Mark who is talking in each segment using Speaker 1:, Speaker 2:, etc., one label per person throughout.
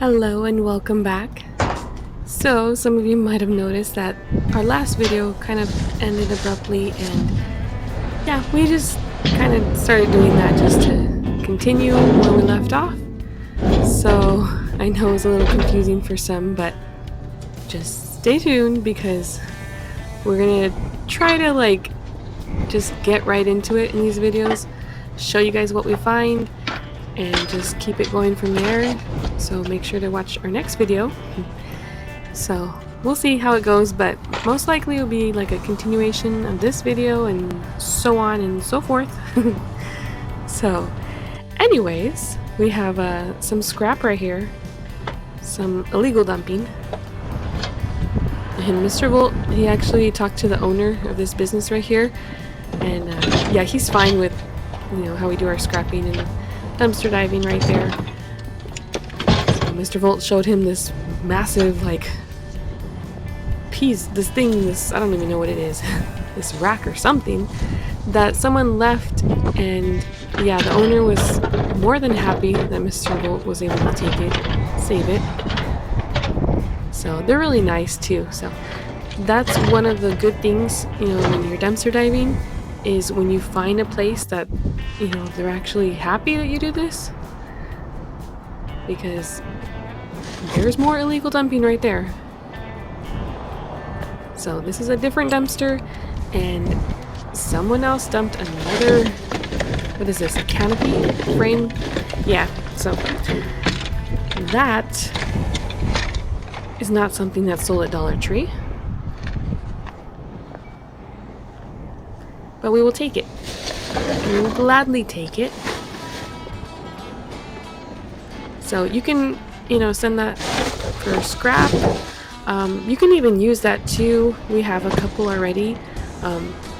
Speaker 1: Hello and welcome back. So, some of you might have noticed that our last video kind of ended abruptly, and yeah, we just kind of started doing that just to continue where we left off. So, I know it was a little confusing for some, but just stay tuned because we're gonna try to just get right into it in these videos, show you guys what we find, and just keep it going from there. So make sure to watch our next video. So we'll see how it goes, but most likely it'll be like a continuation of this video and so on and so forth. So anyways, we have some scrap right here, some illegal dumping, and Mr. Volt, he actually talked to the owner of this business right here, and yeah, he's fine with how we do our scrapping and dumpster diving right there. So Mr. Volt showed him this massive piece, this I don't even know what it is, this rack or something that someone left, and yeah, the owner was more than happy that Mr. Volt was able to take it, save it. So they're really nice too. So that's one of the good things, when you're dumpster diving, is when you find a place that they're actually happy that you do this, because there's more illegal dumping right there. So this is a different dumpster, and someone else dumped another, what is this, a canopy frame? Yeah, so that is not something that's sold at Dollar Tree, but we will take it. We will gladly take it. So you can, send that for scrap. You can even use that too. We have a couple already.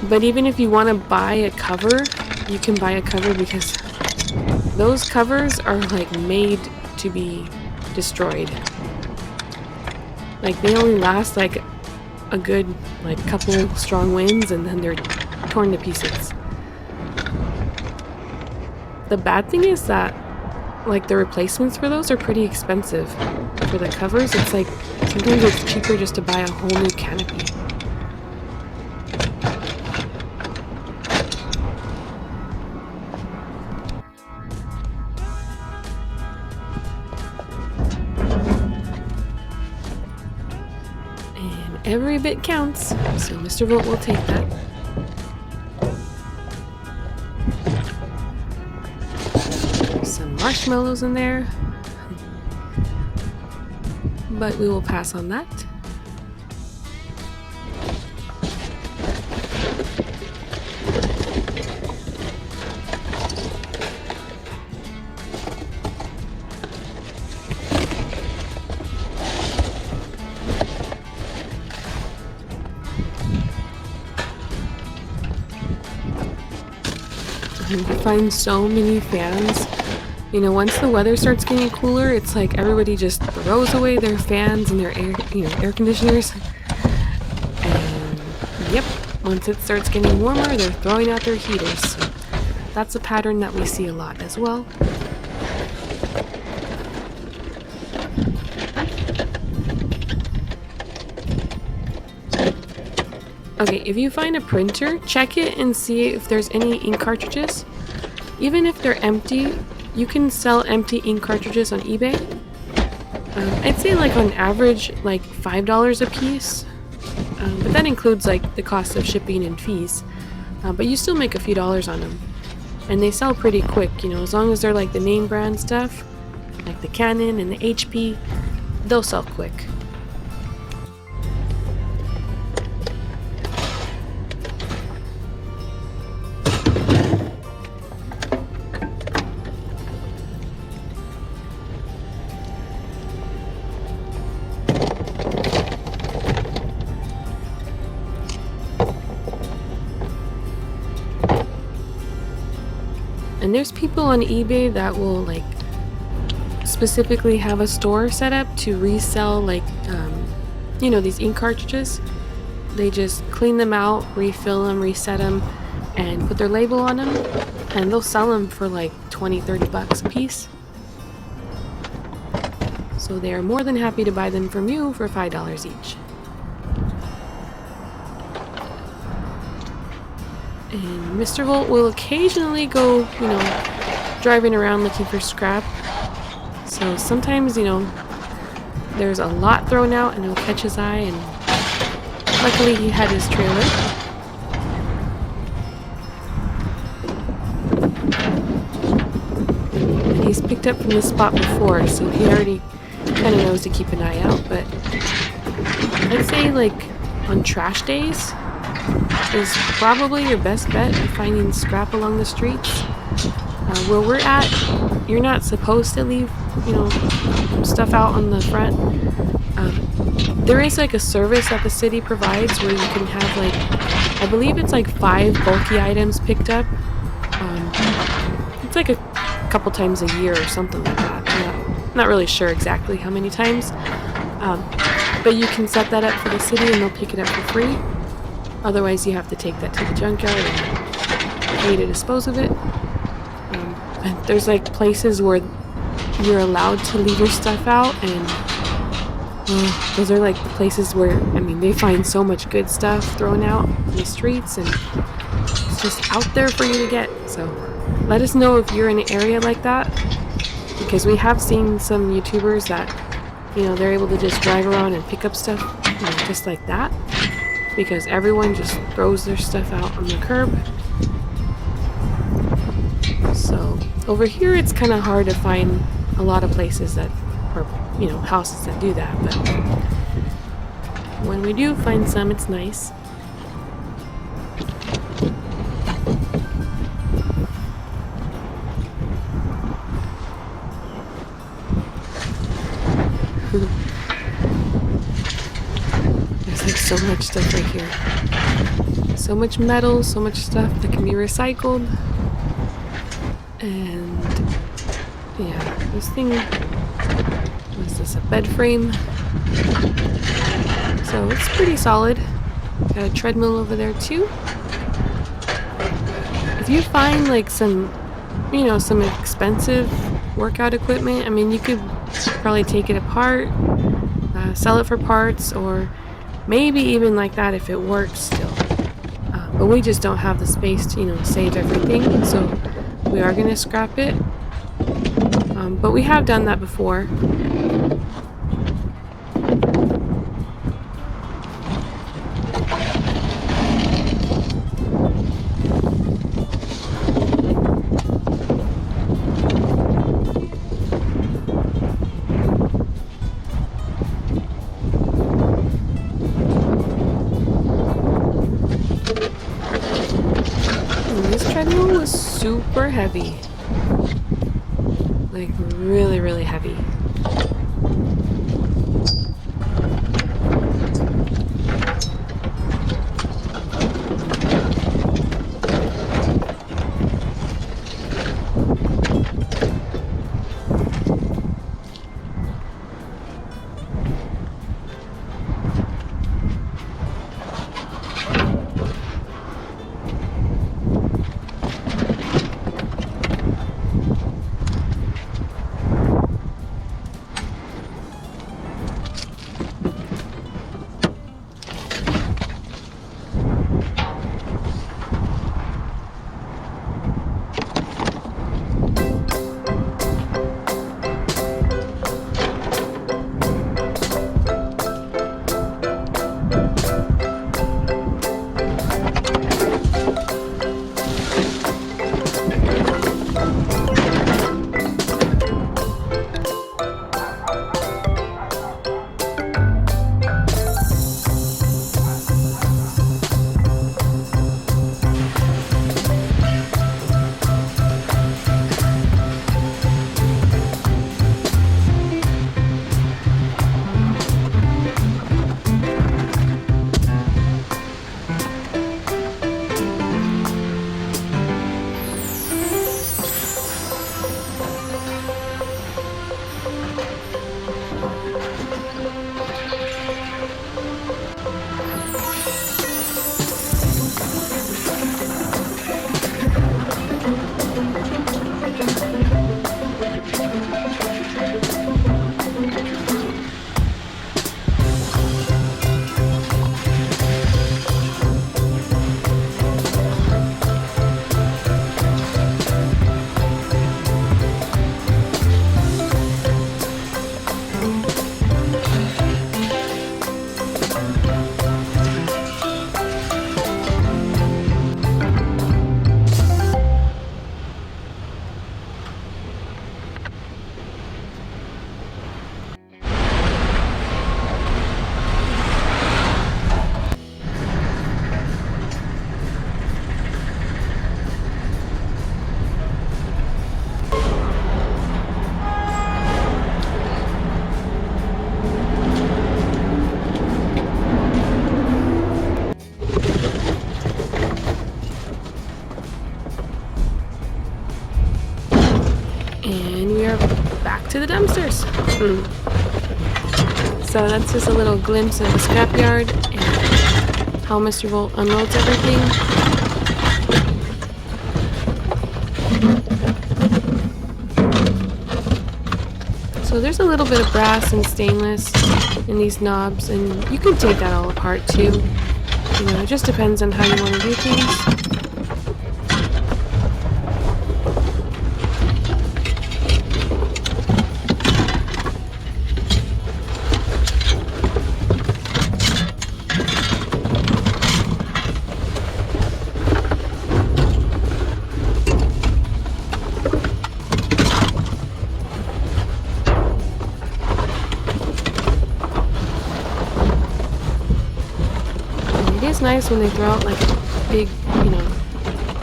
Speaker 1: But even if you want to buy a cover, you can buy a cover, because those covers are made to be destroyed. They only last a good couple strong winds, and then they're torn to pieces. The bad thing is that the replacements for those are pretty expensive. For the covers, it's sometimes it's cheaper just to buy a whole new canopy. And every bit counts, so Mr. Volt will take that. Some marshmallows in there, but we will pass on that. You find so many fans. Once the weather starts getting cooler, it's everybody just throws away their fans and their air conditioners. And yep, once it starts getting warmer, they're throwing out their heaters. So that's a pattern that we see a lot as well. Okay, if you find a printer, check it and see if there's any ink cartridges. Even if they're empty, you can sell empty ink cartridges on eBay. I'd say on average $5 a piece, but that includes the cost of shipping and fees. But you still make a few dollars on them, and they sell pretty quick. As long as they're the name brand stuff, the Canon and the HP, they'll sell quick. And there's people on eBay that will specifically have a store set up to resell these ink cartridges. They just clean them out, refill them, reset them, and put their label on them, and they'll sell them for $20-30 a piece. So so they are more than happy to buy them from you for $5 each. And Mr. Volt will occasionally go, driving around looking for scrap. So sometimes, there's a lot thrown out and it'll catch his eye, and luckily he had his trailer. And he's picked up from this spot before, so he already kind of knows to keep an eye out, but I'd say like on trash days is probably your best bet at finding scrap along the streets. Where we're at, you're not supposed to leave, stuff out on the front. There is like a service that the city provides where you can have like, I believe it's like 5 bulky items picked up. It's like a couple times a year or something like that. I'm not really sure exactly how many times. But you can set that up for the city and they'll pick it up for free. Otherwise, you have to take that to the junkyard and pay to dispose of it. And there's like places where you're allowed to leave your stuff out, and those are like the places where, they find so much good stuff thrown out in the streets, and it's just out there for you to get. So let us know if you're in an area like that, because we have seen some YouTubers that, they're able to just drive around and pick up stuff, just like that, because everyone just throws their stuff out on the curb. So over here it's kind of hard to find a lot of places that, or houses that do that, but when we do find some, it's nice. There's like so much stuff right here. So much metal, so much stuff that can be recycled. And yeah, this thing, what's this, a bed frame? So it's pretty solid. Got a treadmill over there too. If you find like some expensive workout equipment, you could probably take it apart, sell it for parts, or maybe even like that if it works still. But we just don't have the space to, save everything, so we are going to scrap it. But we have done that before. Super heavy, like really, really heavy. And we are back to the dumpsters. So that's just a little glimpse of the scrapyard and how Mr. Volt unloads everything. So there's a little bit of brass and stainless in these knobs, and you can take that all apart too. You know, it just depends on how you want to do things. It is nice when they throw out like a big, you know,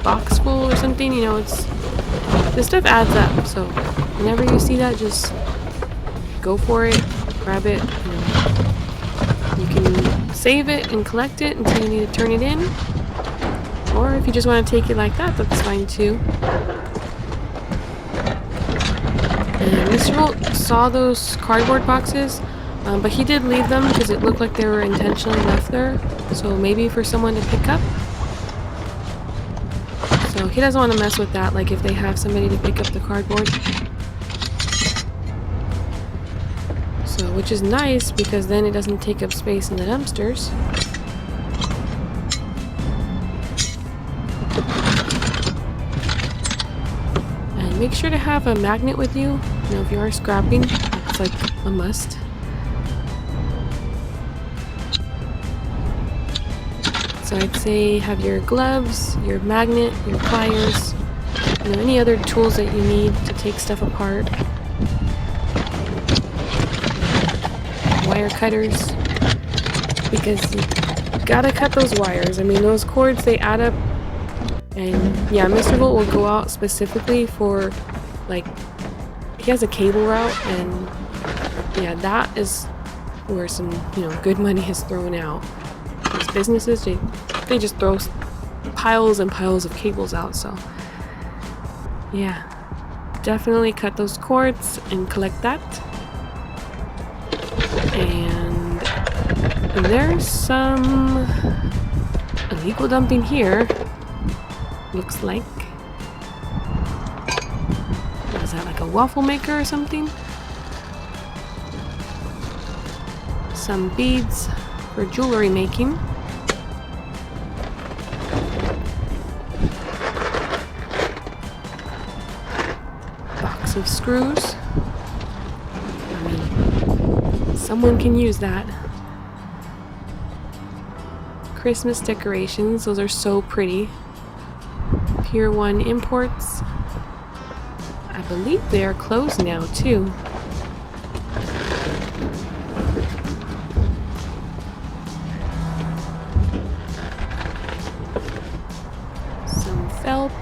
Speaker 1: box full or something. You know, it's this stuff adds up. So whenever you see that, just go for it, grab it. You know, you can save it and collect it until you need to turn it in, or if you just want to take it like that, that's fine too. And Mr. Volt saw those cardboard boxes. But he did leave them because it looked like they were intentionally left there. So maybe for someone to pick up. So he doesn't want to mess with that, like if they have somebody to pick up the cardboard. So, which is nice because then it doesn't take up space in the dumpsters. And make sure to have a magnet with you. You know, if you are scrapping, it's like a must. So I'd say have your gloves, your magnet, your pliers, you know, any other tools that you need to take stuff apart. Wire cutters, because you gotta cut those wires. I mean, those cords, they add up. And yeah, Mr. Volt will go out specifically for, like, he has a cable route, and yeah, that is where some, you know, good money is thrown out. These businesses, they just throw piles and piles of cables out. So yeah, definitely cut those cords and collect that. And there's some illegal dumping here, looks like. What is that, like a waffle maker or something? Some beads for jewelry making. Box of screws. I mean, someone can use that. Christmas decorations, those are so pretty. Pier 1 imports. I believe they are closed now too. Felt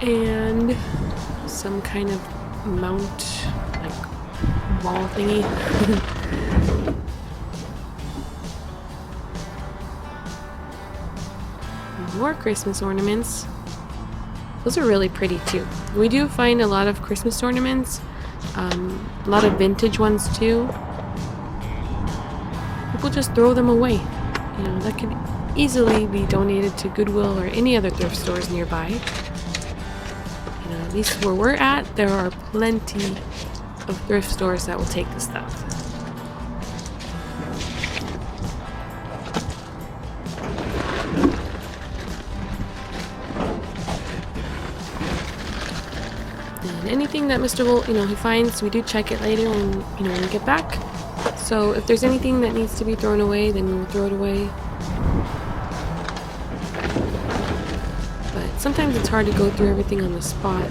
Speaker 1: and some kind of mount, like wall thingy. More Christmas ornaments. Those are really pretty too. We do find a lot of Christmas ornaments, a lot of vintage ones too. People just throw them away. You know, that could easily be donated to Goodwill or any other thrift stores nearby. You know, at least where we're at, there are plenty of thrift stores that will take the stuff. And anything that Mr. Volt, you know, he finds, we do check it later when, you know, when we get back. So if there's anything that needs to be thrown away, then we'll throw it away. Sometimes it's hard to go through everything on the spot.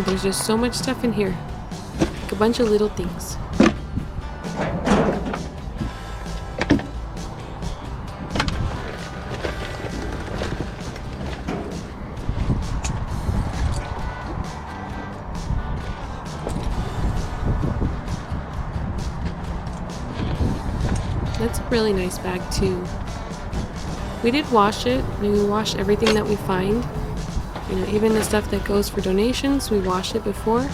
Speaker 1: There's just so much stuff in here. Like a bunch of little things. That's a really nice bag too. We did wash it. I mean, we wash everything that we find. You know, even the stuff that goes for donations, we washed it before.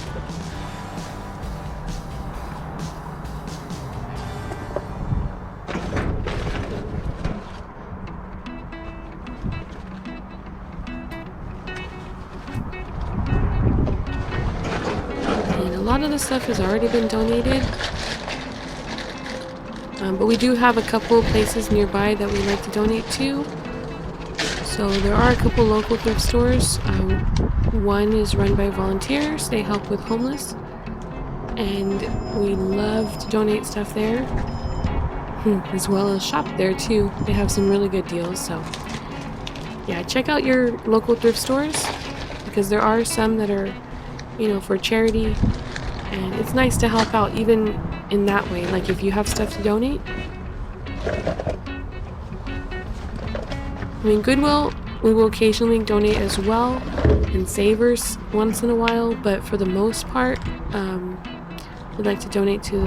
Speaker 1: And a lot of the stuff has already been donated. But we do have a couple places nearby that we like to donate to. So there are a couple local thrift stores. One is run by volunteers. They help with homeless. And we love to donate stuff there. As well as shop there too. They have some really good deals. So yeah, check out your local thrift stores. Because there are some that are, you know, for charity. And it's nice to help out even in that way. Like if you have stuff to donate. I mean, Goodwill, we will occasionally donate as well, and Savers once in a while, but for the most part, we'd like to donate to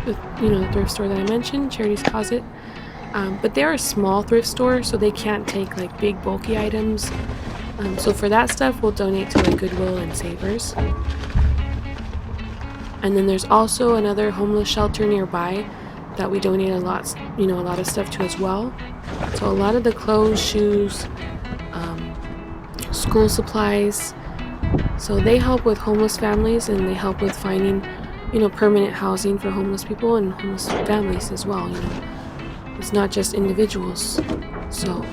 Speaker 1: the thrift store that I mentioned, Charity's Closet. But they're a small thrift store, so they can't take like big bulky items. So for that stuff, we'll donate to like Goodwill and Savers. And then there's also another homeless shelter nearby that we donate a lot of stuff to as well. So a lot of the clothes, shoes, school supplies. So they help with homeless families, and they help with finding, permanent housing for homeless people and homeless families as well. It's not just individuals. So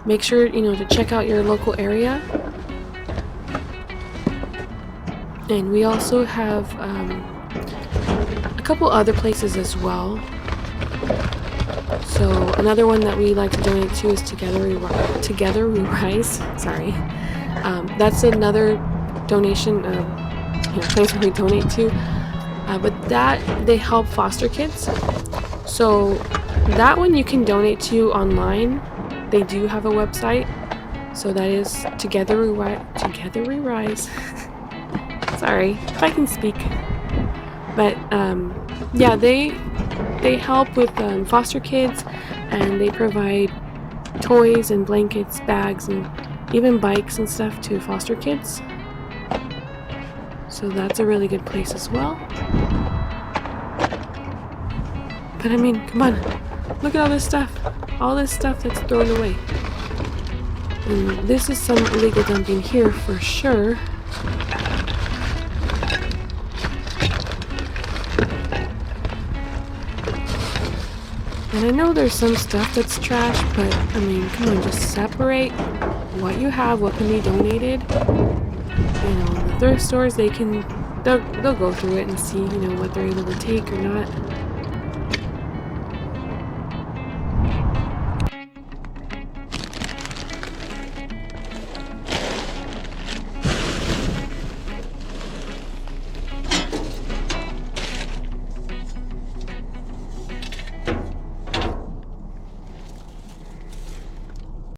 Speaker 1: make sure, to check out your local area. And we also have a couple other places as well. So another one that we like to donate to is Together We Rise. Sorry, that's another donation place where we donate to. But that they help foster kids. So that one you can donate to online. They do have a website. So that is Together We Rise. Sorry if I can speak. But yeah, they help with foster kids, and they provide toys and blankets, bags, and even bikes and stuff to foster kids. So that's a really good place as well. But I mean, come on, look at all this stuff that's thrown away. And this is some illegal dumping here for sure. And I know there's some stuff that's trash, but I mean, come on, just separate what you have, what can be donated. The thrift stores, they'll go through it and see, what they're able to take or not.